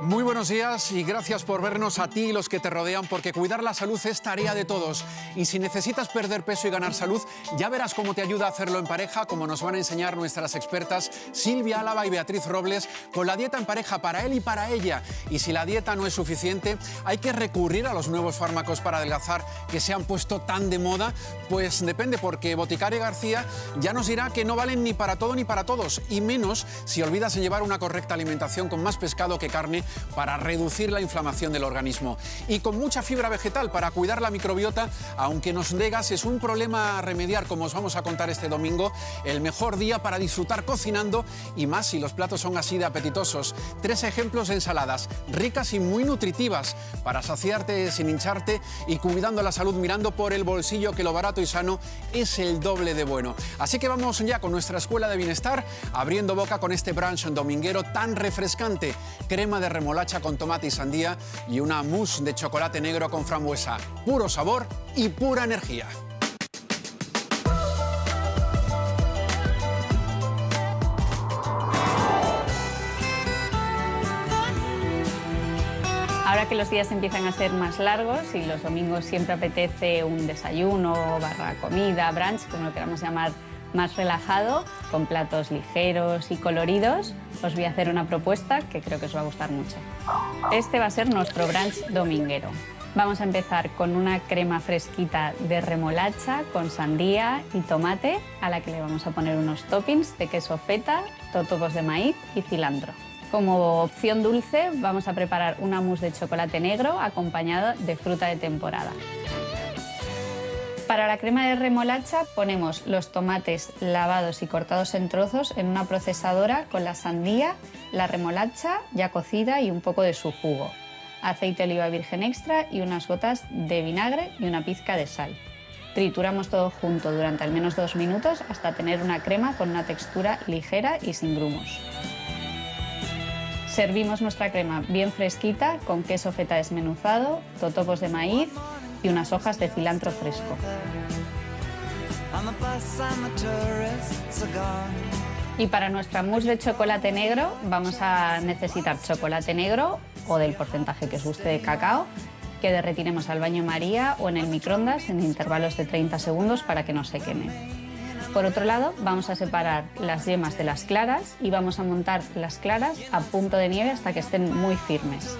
Muy buenos días y gracias por vernos a ti y los que te rodean, porque cuidar la salud es tarea de todos. Y si necesitas perder peso y ganar salud, ya verás cómo te ayuda a hacerlo en pareja, como nos van a enseñar nuestras expertas Silvia Álava y Beatriz Robles, con la dieta en pareja para él y para ella. Y si la dieta no es suficiente, hay que recurrir a los nuevos fármacos para adelgazar que se han puesto tan de moda. Pues depende, porque Boticario García ya nos dirá que no valen ni para todo ni para todos, y menos si olvidas en llevar una correcta alimentación con más pescado que carne, para reducir la inflamación del organismo. Y con mucha fibra vegetal para cuidar la microbiota, aunque nos digas es un problema a remediar, como os vamos a contar este domingo, el mejor día para disfrutar cocinando, y más si los platos son así de apetitosos. 3 ejemplos de ensaladas ricas y muy nutritivas para saciarte sin hincharte y cuidando la salud mirando por el bolsillo, que lo barato y sano es el doble de bueno. Así que vamos ya con nuestra escuela de bienestar, abriendo boca con este brunch dominguero tan refrescante: crema de remolacha con tomate y sandía y una mousse de chocolate negro con frambuesa. Puro sabor y pura energía. Ahora que los días empiezan a ser más largos y los domingos siempre apetece un desayuno, barra comida, brunch, como lo queramos llamar, más relajado, con platos ligeros y coloridos, os voy a hacer una propuesta que creo que os va a gustar mucho. Este va a ser nuestro brunch dominguero. Vamos a empezar con una crema fresquita de remolacha con sandía y tomate, a la que le vamos a poner unos toppings de queso feta, totopos de maíz y cilantro. Como opción dulce vamos a preparar una mousse de chocolate negro acompañada de fruta de temporada. Para la crema de remolacha ponemos los tomates lavados y cortados en trozos en una procesadora con la sandía, la remolacha ya cocida y un poco de su jugo, aceite de oliva virgen extra y unas gotas de vinagre y una pizca de sal. Trituramos todo junto durante al menos 2 minutos hasta tener una crema con una textura ligera y sin grumos. Servimos nuestra crema bien fresquita con queso feta desmenuzado, totopos de maíz y unas hojas de cilantro fresco. Y para nuestra mousse de chocolate negro vamos a necesitar chocolate negro o del porcentaje que os guste de cacao, que derretiremos al baño María o en el microondas en intervalos de 30 segundos para que no se queme. Por otro lado, vamos a separar las yemas de las claras y vamos a montar las claras a punto de nieve hasta que estén muy firmes.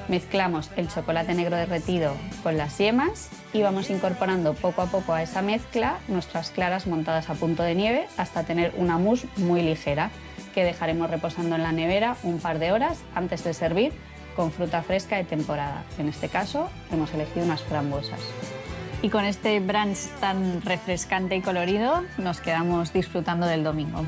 Mezclamos el chocolate negro derretido con las yemas y vamos incorporando poco a poco a esa mezcla nuestras claras montadas a punto de nieve hasta tener una mousse muy ligera, que dejaremos reposando en la nevera un par de horas antes de servir con fruta fresca de temporada. En este caso hemos elegido unas frambuesas. Y con este brunch tan refrescante y colorido nos quedamos disfrutando del domingo.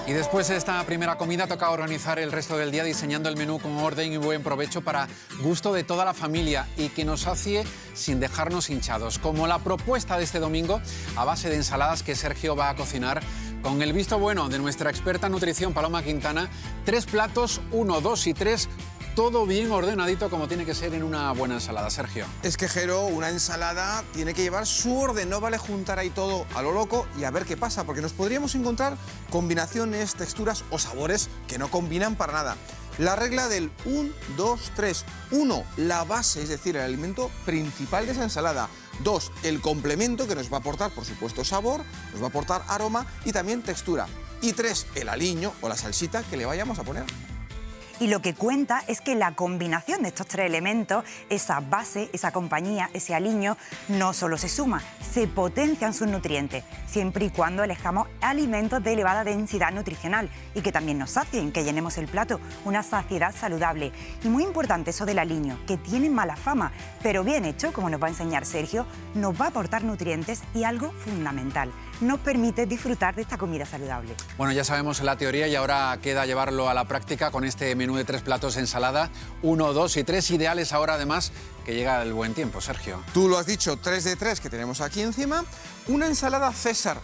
Y después de esta primera comida toca organizar el resto del día diseñando el menú con orden y buen provecho para gusto de toda la familia y que nos sacie sin dejarnos hinchados. Como la propuesta de este domingo a base de ensaladas que Sergio va a cocinar con el visto bueno de nuestra experta en nutrición Paloma Quintana. 3 platos, 1, 2 y 3. Todo bien ordenadito como tiene que ser en una buena ensalada, Sergio. Es que, Jero, una ensalada tiene que llevar su orden, no vale juntar ahí todo a lo loco y a ver qué pasa, porque nos podríamos encontrar combinaciones, texturas o sabores que no combinan para nada. La regla del 1, 2, 3. 1, la base, es decir, el alimento principal de esa ensalada. 2, el complemento que nos va a aportar, por supuesto, sabor, nos va a aportar aroma y también textura. Y 3, el aliño o la salsita que le vayamos a poner. Y lo que cuenta es que la combinación de estos 3 elementos, esa base, esa compañía, ese aliño, no solo se suma, se potencian sus nutrientes, siempre y cuando elijamos alimentos de elevada densidad nutricional y que también nos sacien, que llenemos el plato, una saciedad saludable. Y muy importante eso del aliño, que tiene mala fama, pero bien hecho, como nos va a enseñar Sergio, nos va a aportar nutrientes y algo fundamental, nos permite disfrutar de esta comida saludable. Bueno, ya sabemos la teoría y ahora queda llevarlo a la práctica con este menú de 3 platos de ensalada, 1, 2 y 3, ideales ahora además que llega el buen tiempo, Sergio. Tú lo has dicho, 3 de 3 que tenemos aquí encima. Una ensalada César,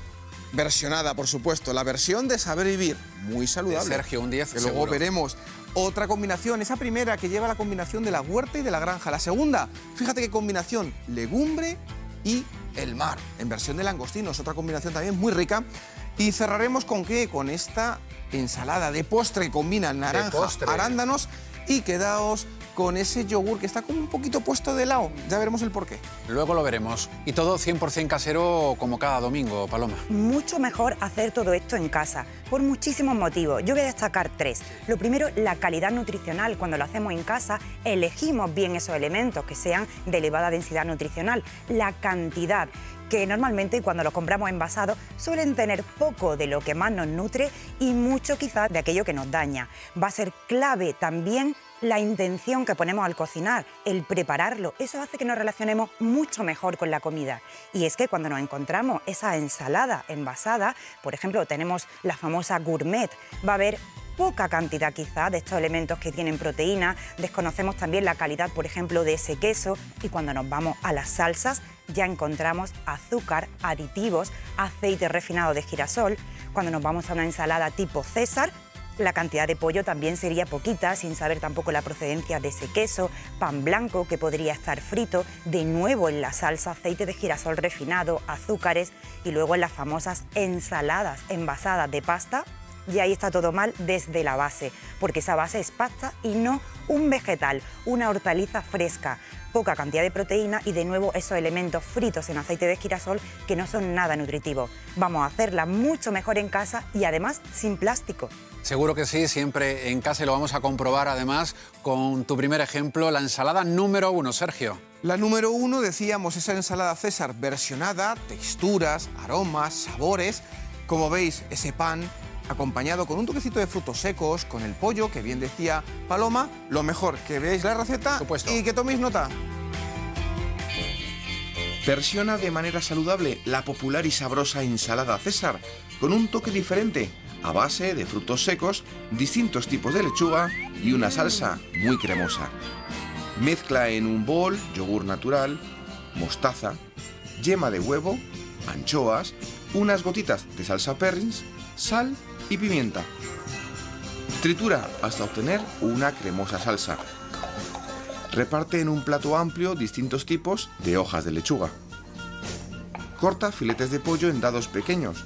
versionada, por supuesto, la versión de Saber Vivir, muy saludable. Sergio, un 10 que luego veremos. Otra combinación, esa primera que lleva la combinación de la huerta y de la granja. La segunda, fíjate qué combinación, legumbre y el mar, en versión de langostinos, otra combinación también muy rica. Y cerraremos ¿con qué? Con esta ensalada de postre que combina naranja, arándanos, y quedaos con ese yogur que está como un poquito puesto de lado. Ya veremos el porqué. Luego lo veremos. Y todo 100% casero como cada domingo, Paloma. Mucho mejor hacer todo esto en casa, por muchísimos motivos. Yo voy a destacar 3. Lo primero, la calidad nutricional. Cuando lo hacemos en casa, elegimos bien esos elementos que sean de elevada densidad nutricional. La cantidad, que normalmente cuando los compramos envasados suelen tener poco de lo que más nos nutre y mucho quizás de aquello que nos daña. Va a ser clave también la intención que ponemos al cocinar, el prepararlo. Eso hace que nos relacionemos mucho mejor con la comida. Y es que cuando nos encontramos esa ensalada envasada, por ejemplo, tenemos la famosa gourmet, va a haber poca cantidad quizá de estos elementos que tienen proteína, desconocemos también la calidad, por ejemplo, de ese queso, y cuando nos vamos a las salsas ya encontramos azúcar, aditivos, aceite refinado de girasol. Cuando nos vamos a una ensalada tipo César, la cantidad de pollo también sería poquita, sin saber tampoco la procedencia de ese queso, pan blanco que podría estar frito, de nuevo en la salsa aceite de girasol refinado, azúcares, y luego en las famosas ensaladas envasadas de pasta. Y ahí está todo mal desde la base, porque esa base es pasta y no un vegetal, una hortaliza fresca, poca cantidad de proteína y de nuevo esos elementos fritos en aceite de girasol que no son nada nutritivos. Vamos a hacerla mucho mejor en casa y además sin plástico. Seguro que sí, siempre en casa, y lo vamos a comprobar además con tu primer ejemplo, la ensalada número 1, Sergio. La número 1, decíamos, esa ensalada César versionada, texturas, aromas, sabores. Como veis, ese pan acompañado con un toquecito de frutos secos, con el pollo, que bien decía Paloma. Lo mejor, que veáis la receta y que toméis nota. Versiona de manera saludable la popular y sabrosa ensalada César, con un toque diferente, a base de frutos secos, distintos tipos de lechuga y una salsa muy cremosa. Mezcla en un bol yogur natural, mostaza, yema de huevo, anchoas, unas gotitas de salsa Perrins, sal y pimienta. Tritura hasta obtener una cremosa salsa. Reparte en un plato amplio distintos tipos de hojas de lechuga. Corta filetes de pollo en dados pequeños.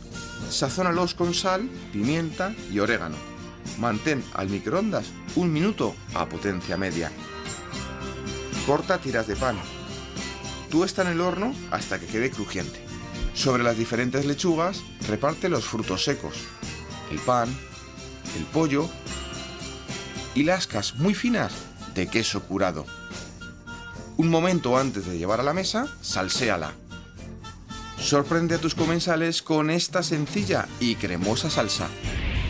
Sazónalos con sal, pimienta y orégano. Mantén al microondas 1 minuto a potencia media. Corta tiras de pan. Tuesta en el horno hasta que quede crujiente. Sobre las diferentes lechugas reparte los frutos secos, el pan, el pollo y lascas muy finas de queso curado. Un momento antes de llevar a la mesa, salséala. Sorprende a tus comensales con esta sencilla y cremosa salsa.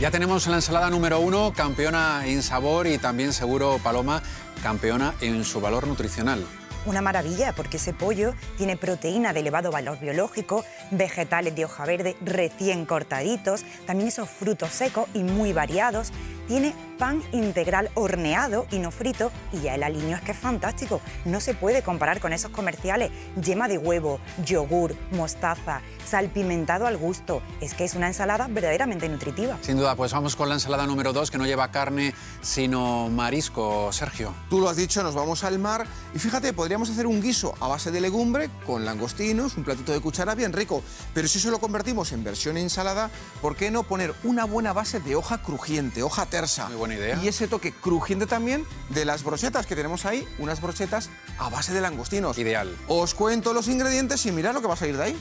Ya tenemos la ensalada número 1, campeona en sabor y también, seguro, Paloma, campeona en su valor nutricional. Una maravilla, porque ese pollo tiene proteína de elevado valor biológico, vegetales de hoja verde recién cortaditos, también esos frutos secos y muy variados. Tiene pan integral horneado y no frito, y ya el aliño es que es fantástico. No se puede comparar con esos comerciales. Yema de huevo, yogur, mostaza, salpimentado al gusto. Es que es una ensalada verdaderamente nutritiva. Sin duda, pues vamos con la ensalada número 2, que no lleva carne, sino marisco, Sergio. Tú lo has dicho, nos vamos al mar y fíjate, podríamos hacer un guiso a base de legumbre con langostinos, un platito de cuchara bien rico, pero si eso lo convertimos en versión ensalada, ¿por qué no poner una buena base de hoja crujiente, hoja tersa? Muy buena idea. Y ese toque crujiente también de las brochetas que tenemos ahí, unas brochetas a base de langostinos. Ideal. Os cuento los ingredientes y mirad lo que va a salir de ahí.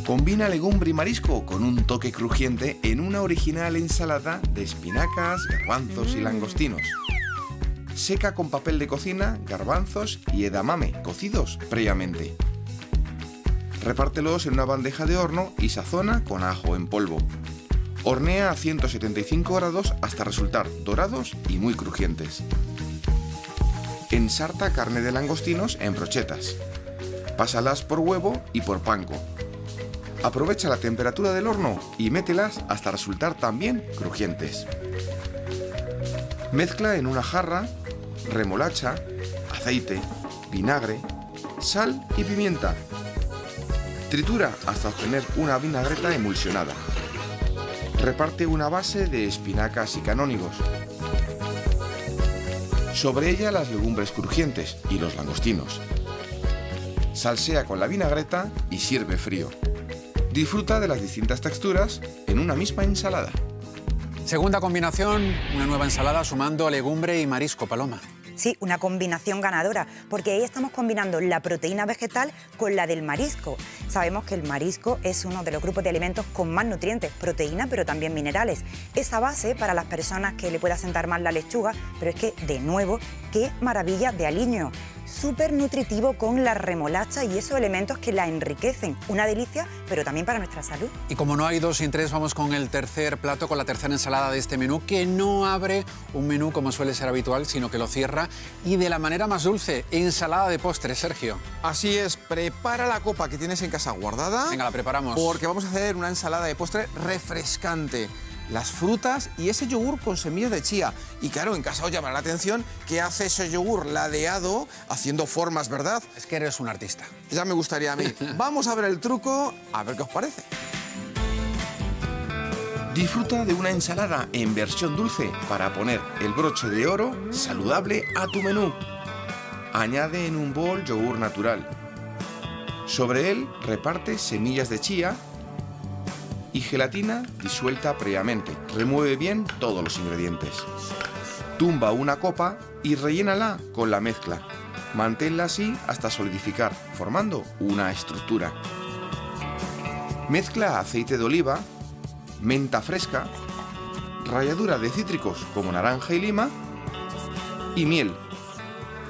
Combina legumbre y marisco con un toque crujiente en una original ensalada de espinacas, garbanzos y langostinos. Seca con papel de cocina, garbanzos y edamame cocidos previamente. Repártelos en una bandeja de horno y sazona con ajo en polvo. Hornea a 175 grados hasta resultar dorados y muy crujientes. Ensarta carne de langostinos en brochetas. Pásalas por huevo y por panko. Aprovecha la temperatura del horno y mételas hasta resultar también crujientes. Mezcla en una jarra remolacha, aceite, vinagre, sal y pimienta. Tritura hasta obtener una vinagreta emulsionada. Reparte una base de espinacas y canónigos. Sobre ella las legumbres crujientes y los langostinos. salsea con la vinagreta y sirve frío. Disfruta de las distintas texturas en una misma ensalada. Segunda combinación, una nueva ensalada sumando legumbre y marisco, Paloma. Sí, una combinación ganadora, porque ahí estamos combinando la proteína vegetal con la del marisco. Sabemos que el marisco es uno de los grupos de alimentos con más nutrientes, proteína, pero también minerales. Esa base para las personas que le pueda sentar mal la lechuga, pero es que, de nuevo, qué maravilla de aliño. Súper nutritivo con la remolacha y esos elementos que la enriquecen. Una delicia, pero también para nuestra salud. Y como no hay dos sin tres, vamos con el tercer plato, con la tercera ensalada de este menú, que no abre un menú como suele ser habitual, sino que lo cierra y de la manera más dulce, ensalada de postre, Sergio. Así es, prepara la copa que tienes en casa guardada. Venga, la preparamos. Porque vamos a hacer una ensalada de postre refrescante. Las frutas y ese yogur con semillas de chía. Y claro, en casa os llamará la atención que hace ese yogur ladeado, haciendo formas, ¿verdad? Es que eres un artista. Ya me gustaría a mí. Vamos a ver el truco, a ver qué os parece. Disfruta de una ensalada en versión dulce para poner el broche de oro saludable a tu menú. Añade en un bol yogur natural. Sobre él reparte semillas de chía y gelatina disuelta previamente. Remueve bien todos los ingredientes. Tumba una copa y rellénala con la mezcla. Manténla así hasta solidificar, formando una estructura. Mezcla aceite de oliva, menta fresca, ralladura de cítricos como naranja y lima y miel.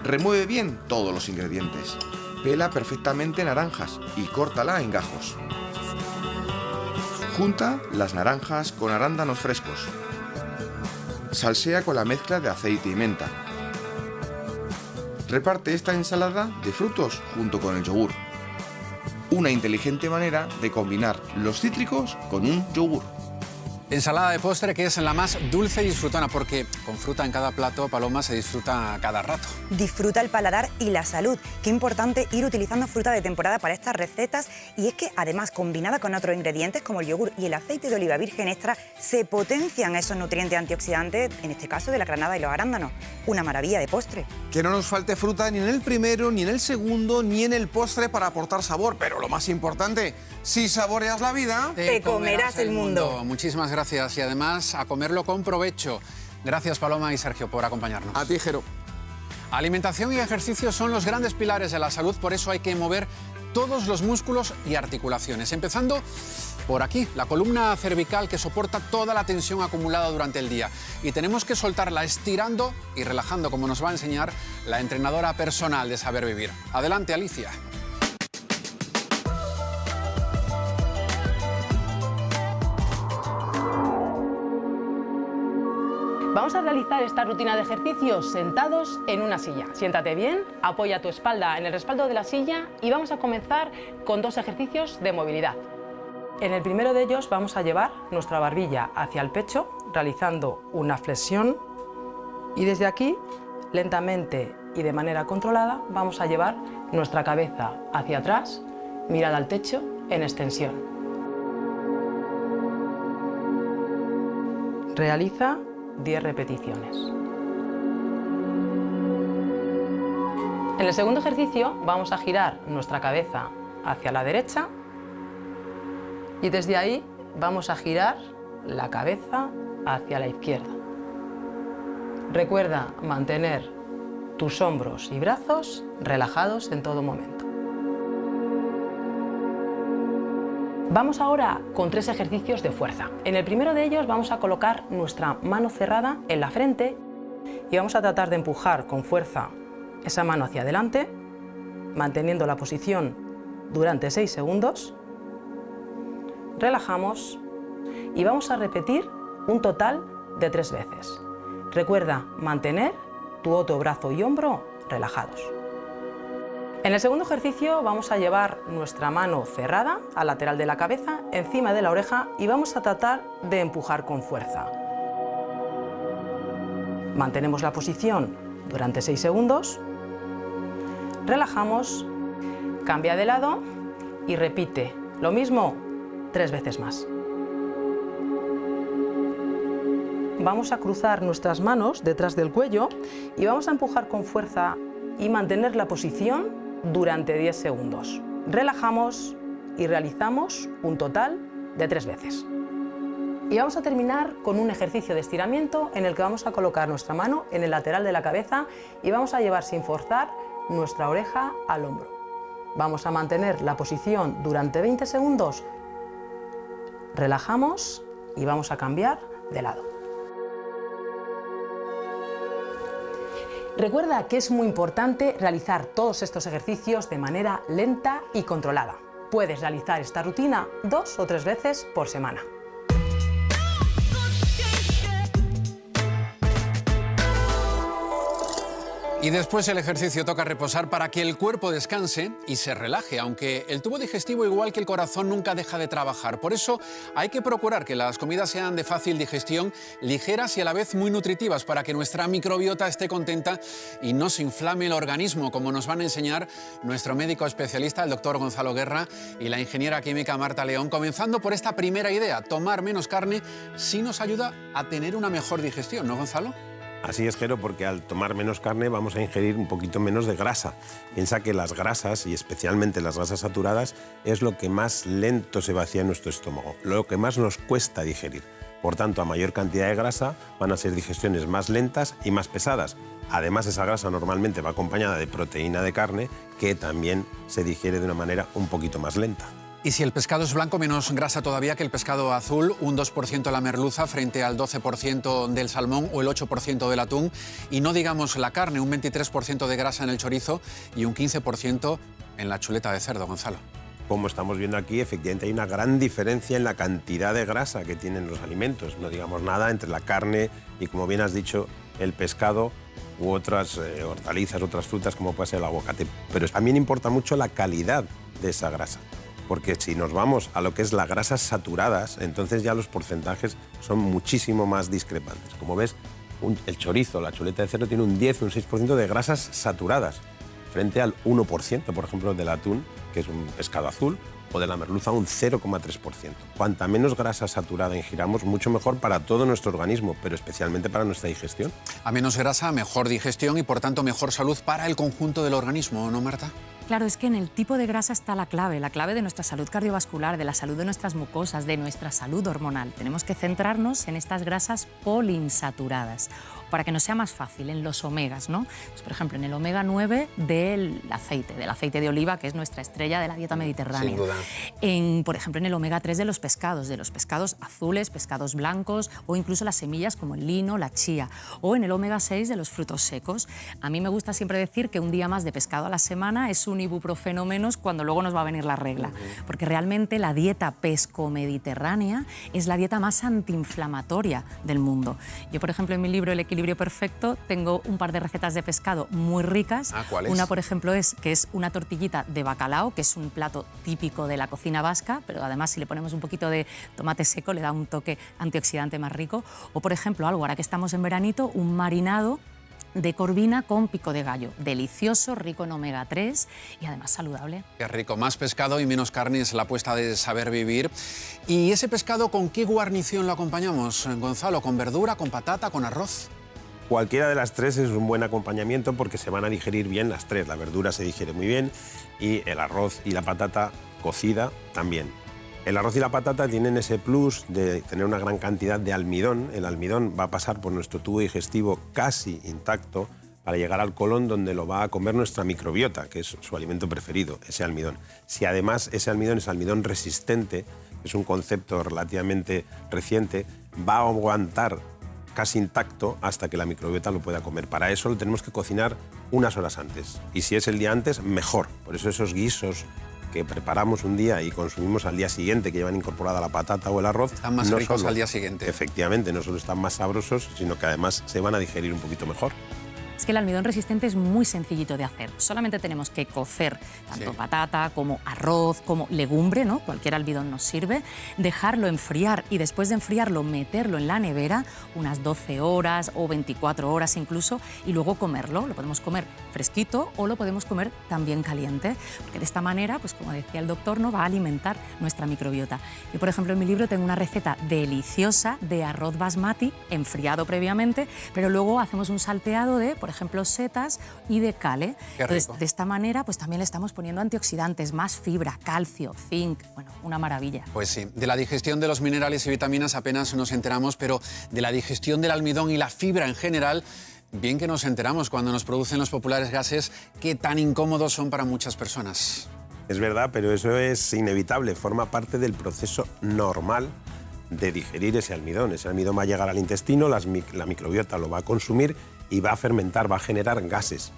Remueve bien todos los ingredientes. Pela perfectamente naranjas y córtala en gajos. Junta las naranjas con arándanos frescos. Salsea con la mezcla de aceite y menta. Reparte esta ensalada de frutos junto con el yogur. Una inteligente manera de combinar los cítricos con un yogur. Ensalada de postre que es la más dulce y disfrutona, porque con fruta en cada plato, Paloma, se disfruta cada rato. Disfruta el paladar y la salud. Qué importante ir utilizando fruta de temporada para estas recetas. Y es que, además, combinada con otros ingredientes como el yogur y el aceite de oliva virgen extra, se potencian esos nutrientes antioxidantes, en este caso de la granada y los arándanos. Una maravilla de postre. Que no nos falte fruta ni en el primero, ni en el segundo, ni en el postre para aportar sabor. Pero lo más importante, si saboreas la vida, te comerás el mundo. Muchísimas gracias y además a comerlo con provecho. Gracias, Paloma y Sergio, por acompañarnos. a ti, Jero. Alimentación y ejercicio son los grandes pilares de la salud, por eso hay que mover todos los músculos y articulaciones. Empezando por aquí, la columna cervical que soporta toda la tensión acumulada durante el día. Y tenemos que soltarla estirando y relajando, como nos va a enseñar la entrenadora personal de Saber Vivir. Adelante, Alicia. Vamos a realizar esta rutina de ejercicios sentados en una silla. Siéntate bien, apoya tu espalda en el respaldo de la silla y vamos a comenzar con 2 ejercicios de movilidad. En el primero de ellos vamos a llevar nuestra barbilla hacia el pecho, realizando una flexión y desde aquí, lentamente y de manera controlada, vamos a llevar nuestra cabeza hacia atrás, mirada al techo en extensión. Realiza 10 repeticiones. En el segundo ejercicio vamos a girar nuestra cabeza hacia la derecha y desde ahí vamos a girar la cabeza hacia la izquierda. Recuerda mantener tus hombros y brazos relajados en todo momento. Vamos ahora con 3 ejercicios de fuerza. En el primero de ellos vamos a colocar nuestra mano cerrada en la frente y vamos a tratar de empujar con fuerza esa mano hacia adelante, manteniendo la posición durante 6 segundos. Relajamos y vamos a repetir un total de 3 veces. Recuerda mantener tu otro brazo y hombro relajados. En el segundo ejercicio vamos a llevar nuestra mano cerrada al lateral de la cabeza, encima de la oreja y vamos a tratar de empujar con fuerza. Mantenemos la posición durante 6 segundos, relajamos, cambia de lado y repite lo mismo 3 veces más. Vamos a cruzar nuestras manos detrás del cuello y vamos a empujar con fuerza y mantener la posición durante 10 segundos. Relajamos y realizamos un total de 3 veces. Y vamos a terminar con un ejercicio de estiramiento en el que vamos a colocar nuestra mano en el lateral de la cabeza y vamos a llevar sin forzar nuestra oreja al hombro. Vamos a mantener la posición durante 20 segundos. Relajamos y vamos a cambiar de lado. Recuerda que es muy importante realizar todos estos ejercicios de manera lenta y controlada. Puedes realizar esta rutina 2 o 3 veces por semana. Y después el ejercicio toca reposar para que el cuerpo descanse y se relaje, aunque el tubo digestivo, igual que el corazón, nunca deja de trabajar. Por eso hay que procurar que las comidas sean de fácil digestión, ligeras y a la vez muy nutritivas, para que nuestra microbiota esté contenta y no se inflame el organismo, como nos van a enseñar nuestro médico especialista, el doctor Gonzalo Guerra, y la ingeniera química Marta León, comenzando por esta primera idea: tomar menos carne sí nos ayuda a tener una mejor digestión, ¿no, Gonzalo? Así es, Jero, porque al tomar menos carne vamos a ingerir un poquito menos de grasa. Piensa que las grasas, y especialmente las grasas saturadas, es lo que más lento se vacía en nuestro estómago, lo que más nos cuesta digerir. Por tanto, a mayor cantidad de grasa van a ser digestiones más lentas y más pesadas. Además, esa grasa normalmente va acompañada de proteína de carne, que también se digiere de una manera un poquito más lenta. Y si el pescado es blanco, menos grasa todavía que el pescado azul, un 2% la merluza frente al 12% del salmón o el 8% del atún. Y no digamos la carne, un 23% de grasa en el chorizo y un 15% en la chuleta de cerdo, Gonzalo. Como estamos viendo aquí, efectivamente hay una gran diferencia en la cantidad de grasa que tienen los alimentos. No digamos nada entre la carne y, como bien has dicho, el pescado u otras hortalizas, otras frutas, como puede ser el aguacate. Pero también importa mucho la calidad de esa grasa. Porque si nos vamos a lo que es las grasas saturadas, entonces ya los porcentajes son muchísimo más discrepantes. Como ves, el chorizo, la chuleta de cerdo, tiene un 10 o un 6% de grasas saturadas, frente al 1%, por ejemplo, del atún, que es un pescado azul, o de la merluza, un 0,3%. Cuanta menos grasa saturada ingiramos, mucho mejor para todo nuestro organismo, pero especialmente para nuestra digestión. A menos grasa, mejor digestión y, por tanto, mejor salud para el conjunto del organismo, ¿no, Marta? Claro, es que en el tipo de grasa está la clave de nuestra salud cardiovascular, de la salud de nuestras mucosas, de nuestra salud hormonal. Tenemos que centrarnos en estas grasas poliinsaturadas, para que nos sea más fácil, en los omegas, ¿no? Pues, por ejemplo, en el omega 9 del aceite de oliva, que es nuestra estrella de la dieta mediterránea. Sin duda. Por ejemplo, en el omega 3 de los pescados azules, pescados blancos, o incluso las semillas como el lino, la chía, o en el omega 6 de los frutos secos. A mí me gusta siempre decir que un día más de pescado a la semana es un ibuprofeno menos cuando luego nos va a venir la regla, porque realmente la dieta pesco-mediterránea es la dieta más antiinflamatoria del mundo. Yo, por ejemplo, en mi libro El equilibrio perfecto tengo un par de recetas de pescado muy ricas. ¿Cuál es? Una, por ejemplo, es una tortillita de bacalao, que es un plato típico de la cocina vasca, pero además si le ponemos un poquito de tomate seco le da un toque antioxidante más rico. O, por ejemplo, ahora que estamos en veranito, un marinado de corvina con pico de gallo. Delicioso, rico en omega 3 y además saludable. Qué rico, más pescado y menos carne es la apuesta de saber vivir. ¿Y ese pescado con qué guarnición lo acompañamos, Gonzalo? ¿Con verdura, con patata, con arroz? Cualquiera de las tres es un buen acompañamiento porque se van a digerir bien las tres. La verdura se digiere muy bien y el arroz y la patata cocida también. El arroz y la patata tienen ese plus de tener una gran cantidad de almidón. El almidón va a pasar por nuestro tubo digestivo casi intacto para llegar al colon, donde lo va a comer nuestra microbiota, que es su alimento preferido, ese almidón. Si además ese almidón es almidón resistente, que es un concepto relativamente reciente, va a aguantar casi intacto hasta que la microbiota lo pueda comer. Para eso lo tenemos que cocinar unas horas antes. Y si es el día antes, mejor. Por eso esos guisos que preparamos un día y consumimos al día siguiente, que llevan incorporada la patata o el arroz, están más ricos al día siguiente. Efectivamente, no solo están más sabrosos, sino que además se van a digerir un poquito mejor. Es que el almidón resistente es muy sencillito de hacer. Solamente tenemos que cocer tanto patata como arroz, como legumbre, ¿no? Cualquier almidón nos sirve, dejarlo enfriar y después de enfriarlo meterlo en la nevera unas 12 horas o 24 horas incluso y luego comerlo. Lo podemos comer fresquito o lo podemos comer también caliente, porque de esta manera, pues como decía el doctor, ¿no? Va a alimentar nuestra microbiota. Yo, por ejemplo, en mi libro tengo una receta deliciosa de arroz basmati enfriado previamente, pero luego hacemos un salteado de, por ejemplo, setas y de kale. Qué rico. Entonces, de esta manera, pues también le estamos poniendo antioxidantes, más fibra, calcio, zinc, bueno, una maravilla. Pues sí, de la digestión de los minerales y vitaminas apenas nos enteramos, pero de la digestión del almidón y la fibra en general, bien que nos enteramos cuando nos producen los populares gases que tan incómodos son para muchas personas. Es verdad, pero eso es inevitable, forma parte del proceso normal de digerir ese almidón. Ese almidón va a llegar al intestino, la microbiota lo va a consumir y va a fermentar, va a generar gases.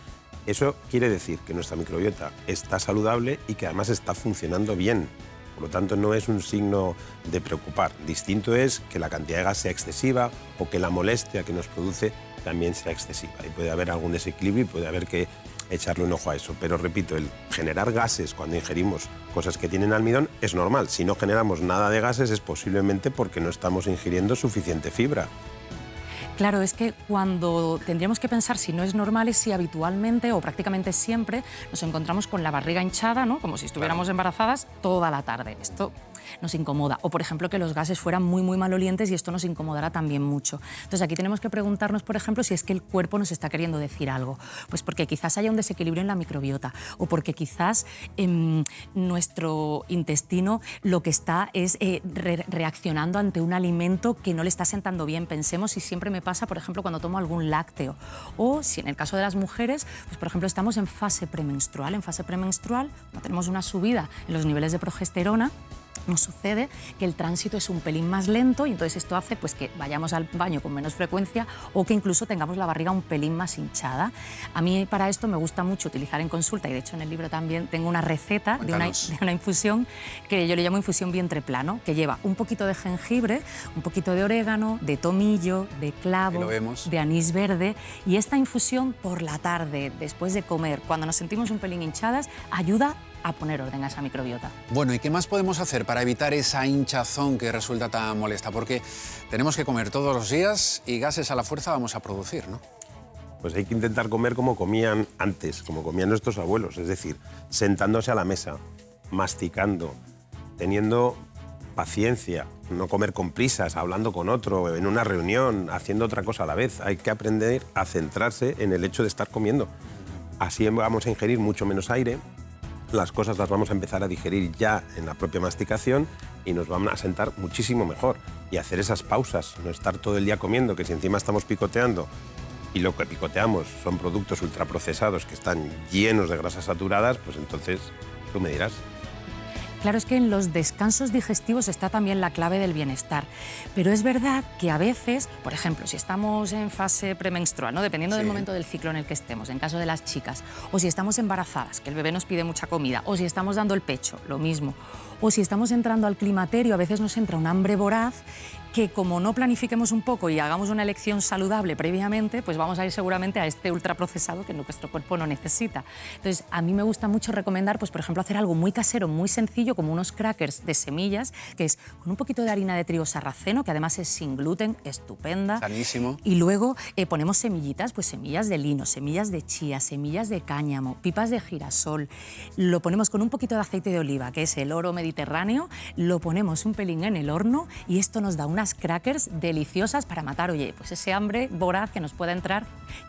Eso quiere decir que nuestra microbiota está saludable y que además está funcionando bien. Por lo tanto, no es un signo de preocupar. Distinto es que la cantidad de gas sea excesiva o que la molestia que nos produce también sea excesiva. Y puede haber algún desequilibrio y puede haber que echarle un ojo a eso. Pero repito, el generar gases cuando ingerimos cosas que tienen almidón es normal. Si no generamos nada de gases es posiblemente porque no estamos ingiriendo suficiente fibra. Claro, es que cuando tendríamos que pensar si no es normal es si habitualmente o prácticamente siempre nos encontramos con la barriga hinchada, ¿no? Como si estuviéramos embarazadas toda la tarde. Esto nos incomoda. O, por ejemplo, que los gases fueran muy malolientes y esto nos incomodará también mucho. Entonces, aquí tenemos que preguntarnos, por ejemplo, si es que el cuerpo nos está queriendo decir algo. Pues porque quizás haya un desequilibrio en la microbiota o porque quizás nuestro intestino lo que está es reaccionando ante un alimento que no le está sentando bien. Pensemos si siempre me pasa, por ejemplo, cuando tomo algún lácteo. O si en el caso de las mujeres, pues, por ejemplo, estamos en fase premenstrual. En fase premenstrual, cuando tenemos una subida en los niveles de progesterona, nos sucede que el tránsito es un pelín más lento y entonces esto hace pues, que vayamos al baño con menos frecuencia o que incluso tengamos la barriga un pelín más hinchada. A mí para esto me gusta mucho utilizar en consulta, y de hecho en el libro también tengo una receta de una infusión que yo le llamo infusión vientre plano, que lleva un poquito de jengibre, un poquito de orégano, de tomillo, de clavo, de anís verde, y esta infusión por la tarde, después de comer, cuando nos sentimos un pelín hinchadas, ayuda a poner orden a esa microbiota. Bueno, ¿y qué más podemos hacer para evitar esa hinchazón que resulta tan molesta? Porque tenemos que comer todos los días y gases a la fuerza vamos a producir, ¿no? Pues hay que intentar comer como comían antes, como comían nuestros abuelos, es decir, sentándose a la mesa, masticando, teniendo paciencia, no comer con prisas, hablando con otro, en una reunión, haciendo otra cosa a la vez. Hay que aprender a centrarse en el hecho de estar comiendo. Así vamos a ingerir mucho menos aire, las cosas las vamos a empezar a digerir ya en la propia masticación y nos van a sentar muchísimo mejor. Y hacer esas pausas, no estar todo el día comiendo, que si encima estamos picoteando y lo que picoteamos son productos ultraprocesados que están llenos de grasas saturadas, pues entonces tú me dirás. Claro, es que en los descansos digestivos está también la clave del bienestar. Pero es verdad que a veces, por ejemplo, si estamos en fase premenstrual, ¿no? Dependiendo del momento del ciclo en el que estemos, en caso de las chicas, o si estamos embarazadas, que el bebé nos pide mucha comida, o si estamos dando el pecho, lo mismo, o si estamos entrando al climaterio, a veces nos entra un hambre voraz que como no planifiquemos un poco y hagamos una elección saludable previamente, pues vamos a ir seguramente a este ultraprocesado que nuestro cuerpo no necesita. Entonces, a mí me gusta mucho recomendar, pues por ejemplo, hacer algo muy casero, muy sencillo, como unos crackers de semillas, que es con un poquito de harina de trigo sarraceno, que además es sin gluten, estupenda. Sanísimo. Y luego ponemos semillitas, pues semillas de lino, semillas de chía, semillas de cáñamo, pipas de girasol. Lo ponemos con un poquito de aceite de oliva, que es el oro mediterráneo, lo ponemos un pelín en el horno y esto nos da unas crackers deliciosas para matar, oye, pues ese hambre voraz que nos pueda entrar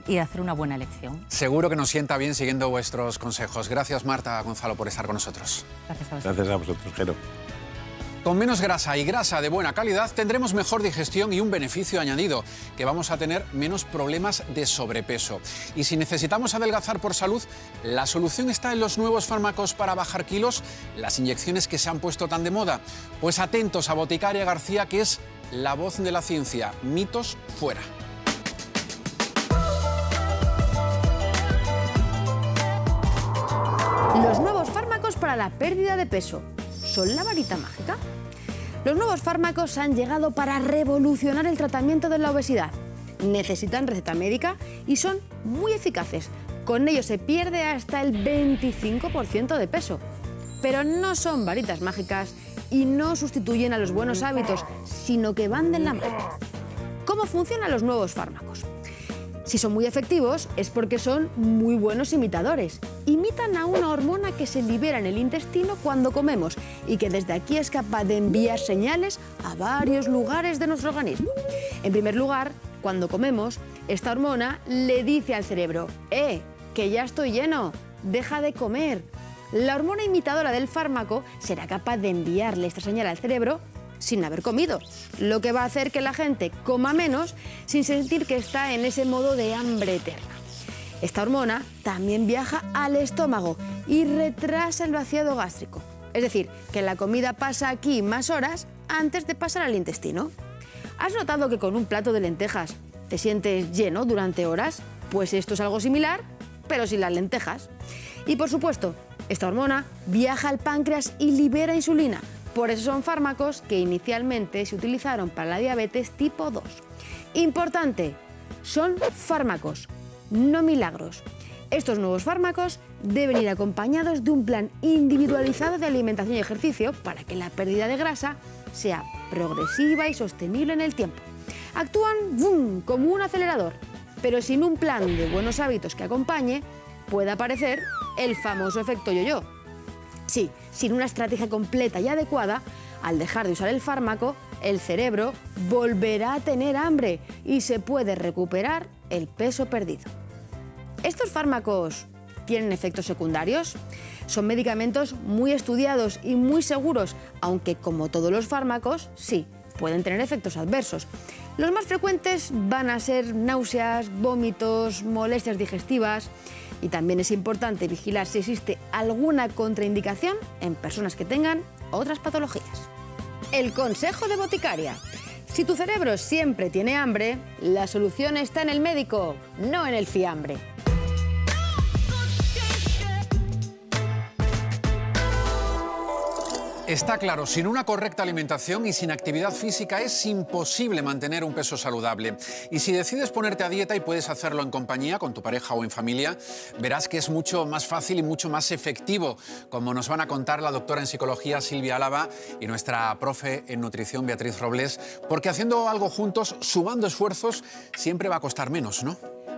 y hacer una buena elección. Seguro que nos sienta bien siguiendo vuestros consejos. Gracias, Marta, Gonzalo, por estar con nosotros. Gracias a vosotros. Gracias a vosotros, Jero. Con menos grasa y grasa de buena calidad tendremos mejor digestión y un beneficio añadido, que vamos a tener menos problemas de sobrepeso. Y si necesitamos adelgazar por salud, la solución está en los nuevos fármacos para bajar kilos, las inyecciones que se han puesto tan de moda. Pues atentos a Boticaria García, que es la voz de la ciencia. Mitos fuera. Los nuevos fármacos para la pérdida de peso. ¿Son la varita mágica? Los nuevos fármacos han llegado para revolucionar el tratamiento de la obesidad. Necesitan receta médica y son muy eficaces. Con ellos se pierde hasta el 25% de peso. Pero no son varitas mágicas y no sustituyen a los buenos hábitos, sino que van de la mano. ¿Cómo funcionan los nuevos fármacos? Si son muy efectivos es porque son muy buenos imitadores. Imitan a una hormona que se libera en el intestino cuando comemos y que desde aquí es capaz de enviar señales a varios lugares de nuestro organismo. En primer lugar, Cuando comemos, esta hormona le dice al cerebro, que ya estoy lleno, deja de comer. La hormona imitadora del fármaco será capaz de enviarle esta señal al cerebro sin haber comido, lo que va a hacer que la gente coma menos sin sentir que está en ese modo de hambre eterna. Esta hormona también viaja al estómago y retrasa el vaciado gástrico. Es decir, que la comida pasa aquí más horas antes de pasar al intestino. ¿Has notado que con un plato de lentejas te sientes lleno durante horas? Pues esto es algo similar, pero sin las lentejas. Y por supuesto, esta hormona viaja al páncreas y libera insulina. Por eso son fármacos que inicialmente se utilizaron para la diabetes tipo 2. Importante, son fármacos, no milagros. Estos nuevos fármacos deben ir acompañados de un plan individualizado de alimentación y ejercicio para que la pérdida de grasa sea progresiva y sostenible en el tiempo. Actúan ¡bum!, como un acelerador, pero sin un plan de buenos hábitos que acompañe, puede aparecer el famoso efecto yo-yo. Sí, sin una estrategia completa y adecuada, al dejar de usar el fármaco, el cerebro volverá a tener hambre y se puede recuperar el peso perdido. ¿Estos fármacos tienen efectos secundarios? Son medicamentos muy estudiados y muy seguros, aunque como todos los fármacos, sí, pueden tener efectos adversos. Los más frecuentes van a ser náuseas, vómitos, molestias digestivas y también es importante vigilar si existe alguna contraindicación en personas que tengan otras patologías. El consejo de boticaria. Si tu cerebro siempre tiene hambre, la solución está en el médico, no en el fiambre. Está claro, sin una correcta alimentación y sin actividad física es imposible mantener un peso saludable. Y si decides ponerte a dieta y puedes hacerlo en compañía, con tu pareja o en familia, verás que es mucho más fácil y mucho más efectivo, como nos van a contar la doctora en psicología Silvia Álava y nuestra profe en nutrición Beatriz Robles, porque haciendo algo juntos, sumando esfuerzos, siempre va a costar menos, ¿no?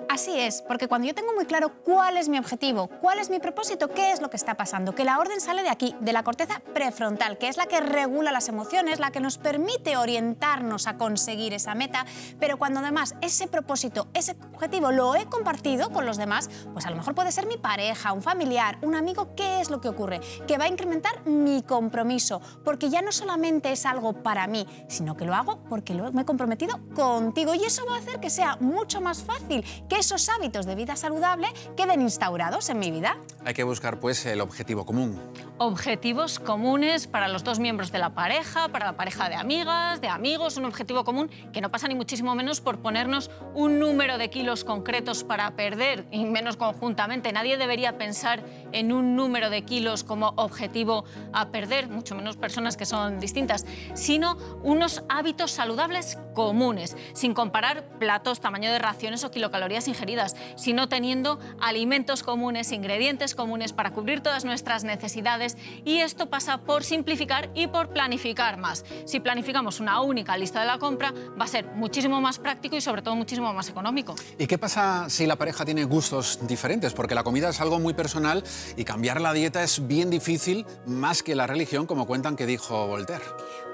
Así es, porque cuando yo tengo muy claro cuál es mi objetivo, cuál es mi propósito, qué es lo que está pasando, que la orden sale de aquí, de la corteza prefrontal, que es la que regula las emociones, la que nos permite orientarnos a conseguir esa meta, pero cuando además ese propósito, ese objetivo lo he compartido con los demás, pues a lo mejor puede ser mi pareja, un familiar, un amigo, ¿qué es lo que ocurre? Que va a incrementar mi compromiso, porque ya no solamente es algo para mí, sino que lo hago porque me he comprometido contigo y eso va a hacer que sea mucho más fácil que esos hábitos de vida saludable queden instaurados en mi vida. Hay que buscar, pues, el objetivo común. Objetivos comunes para los dos miembros de la pareja, para la pareja de amigas, de amigos, un objetivo común que no pasa ni muchísimo menos por ponernos un número de kilos concretos para perder, y menos conjuntamente. Nadie debería pensar en un número de kilos como objetivo a perder, mucho menos personas que son distintas, sino unos hábitos saludables comunes, sin comparar platos, tamaño de raciones o kilocalorías ingeridas, sino teniendo alimentos comunes, ingredientes comunes para cubrir todas nuestras necesidades, y esto pasa por simplificar y por planificar más. Si planificamos una única lista de la compra, va a ser muchísimo más práctico y sobre todo muchísimo más económico. ¿Y qué pasa si la pareja tiene gustos diferentes? Porque la comida es algo muy personal y cambiar la dieta es bien difícil, más que la religión, como cuentan que dijo Voltaire.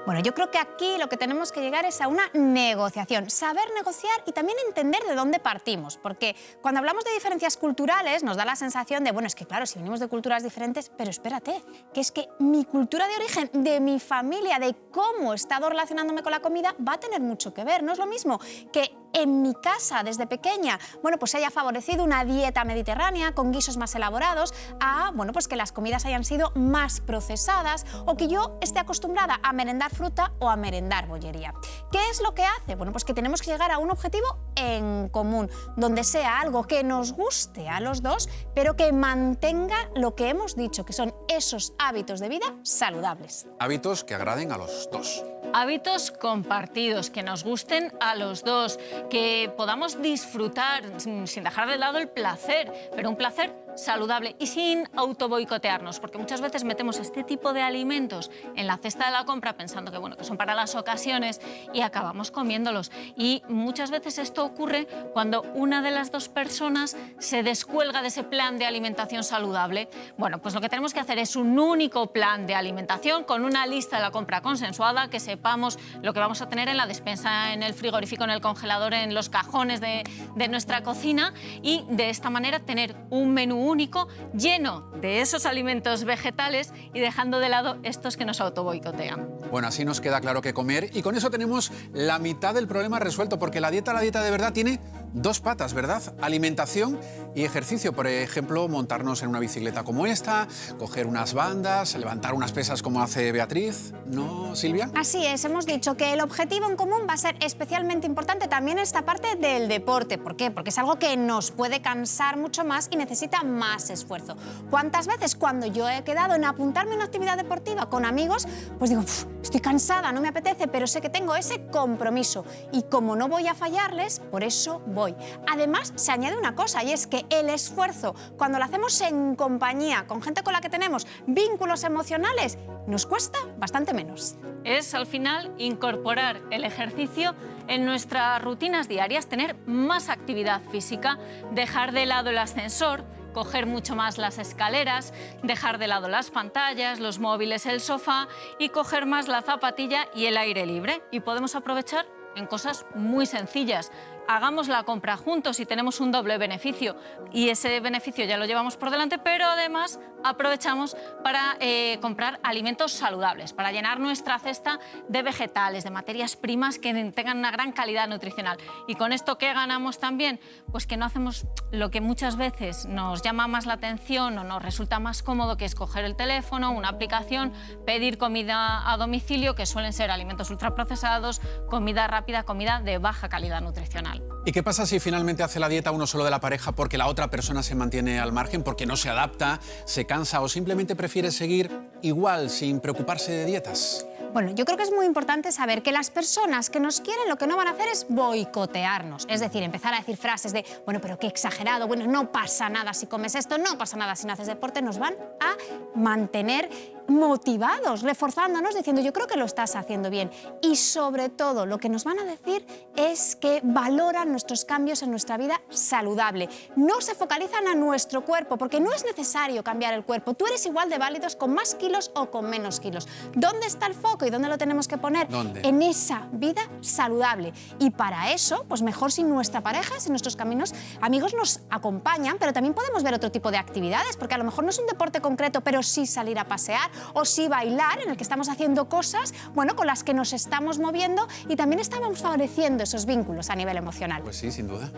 Bueno, yo creo que aquí lo que tenemos que llegar es a una negociación, saber negociar y también entender de dónde partimos, porque cuando hablamos de diferencias culturales nos da la sensación de, bueno, es que claro, si venimos de culturas diferentes, pero espérate, que es que mi cultura de origen, de mi familia, de cómo he estado relacionándome con la comida, va a tener mucho que ver. No es lo mismo que en mi casa, desde pequeña, bueno, pues se haya favorecido una dieta mediterránea con guisos más elaborados, a, bueno, pues que las comidas hayan sido más procesadas o que yo esté acostumbrada a merendar fruta o a merendar bollería. ¿Qué es lo que hace? Bueno, pues que tenemos que llegar a un objetivo en común, donde sea algo que nos guste a los dos, pero que mantenga lo que hemos dicho, que son esos hábitos de vida saludables. Hábitos que agraden a los dos. Hábitos compartidos, que nos gusten a los dos, que podamos disfrutar sin dejar de lado el placer, pero un placer saludable y sin autoboicotearnos, porque muchas veces metemos este tipo de alimentos en la cesta de la compra pensando que, bueno, que son para las ocasiones y acabamos comiéndolos. Y muchas veces esto ocurre cuando una de las dos personas se descuelga de ese plan de alimentación saludable. Bueno, pues lo que tenemos que hacer es un único plan de alimentación con una lista de la compra consensuada, que sepamos lo que vamos a tener en la despensa, en el frigorífico, en el congelador, en los cajones de nuestra cocina, y de esta manera tener un menú único lleno de esos alimentos vegetales y dejando de lado estos que nos autoboicotean. Bueno, así nos queda claro qué comer y con eso tenemos la mitad del problema resuelto, porque la dieta de verdad tiene dos patas, ¿verdad? Alimentación y ejercicio. Por ejemplo, montarnos en una bicicleta como esta, coger unas bandas, levantar unas pesas como hace Beatriz, ¿no, Silvia? Así es, hemos dicho que el objetivo en común va a ser especialmente importante también esta parte del deporte. ¿Por qué? Porque es algo que nos puede cansar mucho más y necesita más esfuerzo. ¿Cuántas veces cuando yo he quedado en apuntarme a una actividad deportiva con amigos, pues digo, estoy cansada, no me apetece, pero sé que tengo ese compromiso y como no voy a fallarles, por eso voy. Además, se añade una cosa, y es que el esfuerzo, cuando lo hacemos en compañía, con gente con la que tenemos vínculos emocionales, nos cuesta bastante menos. Es, al final, incorporar el ejercicio en nuestras rutinas diarias, tener más actividad física, dejar de lado el ascensor, coger mucho más las escaleras, dejar de lado las pantallas, los móviles, el sofá y coger más la zapatilla y el aire libre. Y podemos aprovechar en cosas muy sencillas. Hagamos la compra juntos y tenemos un doble beneficio, y ese beneficio ya lo llevamos por delante, pero además aprovechamos para comprar alimentos saludables, para llenar nuestra cesta de vegetales, de materias primas que tengan una gran calidad nutricional. Y con esto, ¿qué ganamos también? Pues que no hacemos lo que muchas veces nos llama más la atención o nos resulta más cómodo, que es coger el teléfono, una aplicación, pedir comida a domicilio, que suelen ser alimentos ultraprocesados, comida rápida, comida de baja calidad nutricional. ¿Y qué pasa si finalmente hace la dieta uno solo de la pareja porque la otra persona se mantiene al margen, porque no se adapta, se cansa o simplemente prefiere seguir igual sin preocuparse de dietas? Bueno, yo creo que es muy importante saber que las personas que nos quieren lo que no van a hacer es boicotearnos. Es decir, empezar a decir frases de, bueno, pero qué exagerado, bueno, no pasa nada si comes esto, no pasa nada si no haces deporte. Nos van a mantener motivados, reforzándonos, diciendo, yo creo que lo estás haciendo bien. Y sobre todo, lo que nos van a decir es que valoran nuestros cambios en nuestra vida saludable. No se focalizan a nuestro cuerpo, porque no es necesario cambiar el cuerpo. Tú eres igual de válidos con más kilos o con menos kilos. ¿Dónde está el foco y dónde lo tenemos que poner? ¿Dónde? En esa vida saludable. Y para eso, pues mejor si nuestra pareja, si nuestros caminos, amigos nos acompañan, pero también podemos ver otro tipo de actividades, porque a lo mejor no es un deporte concreto, pero sí salir a pasear o sí bailar, en el que estamos haciendo cosas, bueno, con las que nos estamos moviendo y también estamos favoreciendo esos vínculos a nivel emocional. Pues sí, sin duda.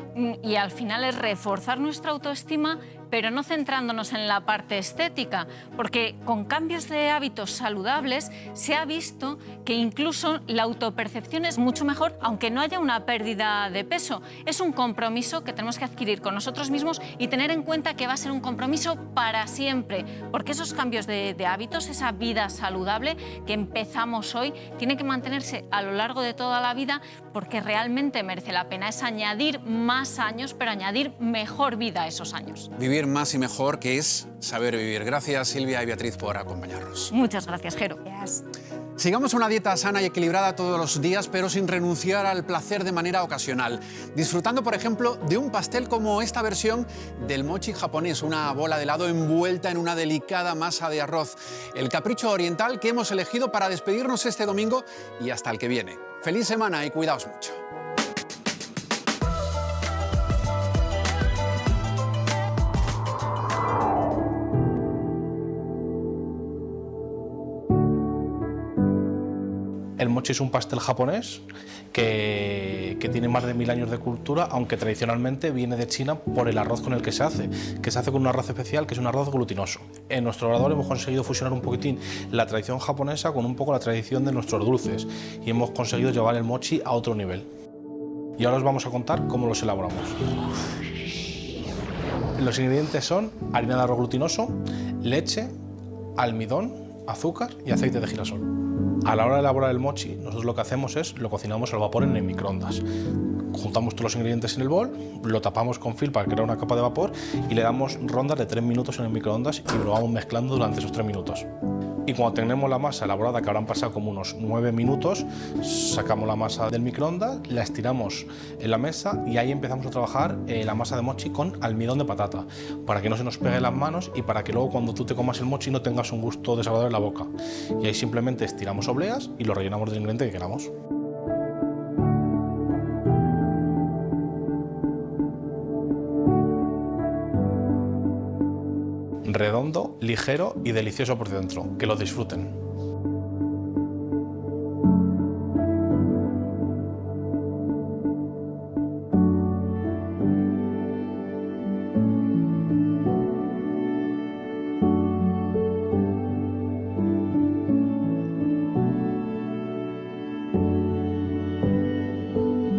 Y al final es reforzar nuestra autoestima, pero no centrándonos en la parte estética, porque con cambios de hábitos saludables se ha visto que incluso la autopercepción es mucho mejor, aunque no haya una pérdida de peso. Es un compromiso que tenemos que adquirir con nosotros mismos y tener en cuenta que va a ser un compromiso para siempre, porque esos cambios de hábitos, esa vida saludable que empezamos hoy, tiene que mantenerse a lo largo de toda la vida, porque realmente merece la pena. Es añadir más años, pero añadir mejor vida a esos años. Vivir más y mejor, que es saber vivir. Gracias, Silvia y Beatriz, por acompañarnos. Muchas gracias, Jero. Gracias. Sigamos una dieta sana y equilibrada todos los días, pero sin renunciar al placer de manera ocasional. Disfrutando, por ejemplo, de un pastel como esta versión del mochi japonés, una bola de helado envuelta en una delicada masa de arroz. El capricho oriental que hemos elegido para despedirnos este domingo y hasta el que viene. ¡Feliz semana y cuidaos mucho! El mochi es un pastel japonés que tiene más de 1000 años de cultura, aunque tradicionalmente viene de China por el arroz con el que se hace con un arroz especial, que es un arroz glutinoso. En nuestro obrador hemos conseguido fusionar un poquitín la tradición japonesa con un poco la tradición de nuestros dulces y hemos conseguido llevar el mochi a otro nivel. Y ahora os vamos a contar cómo los elaboramos. Los ingredientes son harina de arroz glutinoso, leche, almidón, azúcar y aceite de girasol. A la hora de elaborar el mochi, nosotros lo que hacemos es lo cocinamos al vapor en el microondas. juntamos todos los ingredientes en el bol, lo tapamos con film para crear una capa de vapor y le damos rondas de 3 minutos en el microondas y lo vamos mezclando durante esos 3 minutos. Y cuando tenemos la masa elaborada, que habrán pasado como unos 9 minutos, sacamos la masa del microondas, la estiramos en la mesa y ahí empezamos a trabajar la masa de mochi con almidón de patata, para que no se nos pegue en las manos y para que luego cuando tú te comas el mochi no tengas un gusto desagradable en la boca. Y ahí simplemente estiramos obleas y lo rellenamos del ingrediente que queramos. Redondo, ligero y delicioso por dentro. Que lo disfruten.